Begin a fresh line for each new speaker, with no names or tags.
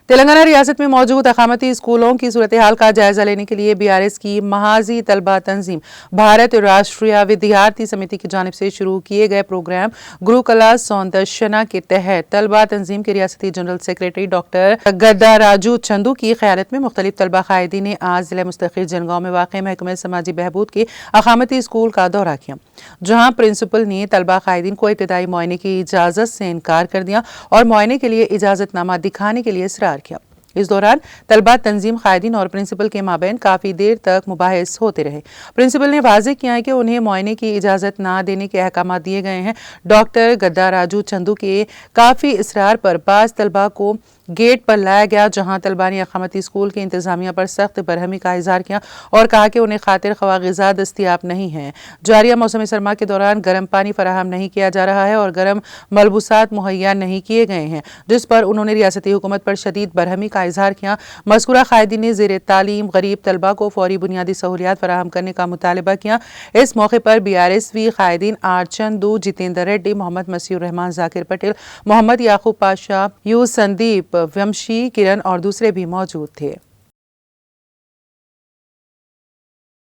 تلنگانہ ریاست میں موجود اقامتی اسکولوں کی صورتحال کا جائزہ لینے کے لیے BRS کی محاذی طلبہ تنظیم بھارت راشٹریہ ودیارتھی سمیتی کی جانب سے شروع کیے گئے پروگرام گروکلا سوندرشنا کے تحت طلبہ تنظیم کے ریاستی جنرل سیکریٹری ڈاکٹر گداراجو چندو کی قیادت میں مختلف طلبہ قائدین نے آج ضلع مستقل جنگاؤں میں واقع محکمہ سماجی بہبود کے اقامتی اسکول کا دورہ کیا، جہاں پرنسپل نے طلبہ قائدین کو ابتدائی معائنے کی اجازت سے انکار کر دیا اور معائنے کے لیے اجازت نامہ دکھانے کے لیے اصرار کیا۔ اس دوران طلبہ تنظیم قائدین اور پرنسپل کے مابین کافی دیر تک مباحث ہوتے رہے۔ پرنسپل نے واضح کیا کہ انہیں معائنے کی اجازت نہ دینے کے احکامات دیے گئے ہیں۔ ڈاکٹر گداراجو چندو کے کافی اصرار پر بعض طلبہ کو گیٹ پر لایا گیا، جہاں طلبہ نے اقامتی اسکول کی انتظامیہ پر سخت برہمی کا اظہار کیا اور کہا کہ انہیں خاطر خواہ غذا دستیاب نہیں ہے۔ جاریہ موسم سرما کے دوران گرم پانی فراہم نہیں کیا جا رہا ہے اور گرم ملبوسات مہیا نہیں کیے گئے ہیں، جس پر انہوں نے ریاستی حکومت پر شدید برہمی کا اظہار کیا۔ مذکورہ قائدین نے زیر تعلیم غریب طلبہ کو فوری بنیادی سہولیات فراہم کرنے کا مطالبہ کیا۔ اس موقع پر BRSV قائدین آر چندو، جتیندر ریڈی، محمد مسیح الرحمان، ذاکر پٹیل، محمد یعقوب پاشا، یو سندیپ، ومشی، کرن اور دوسرے بھی موجود تھے۔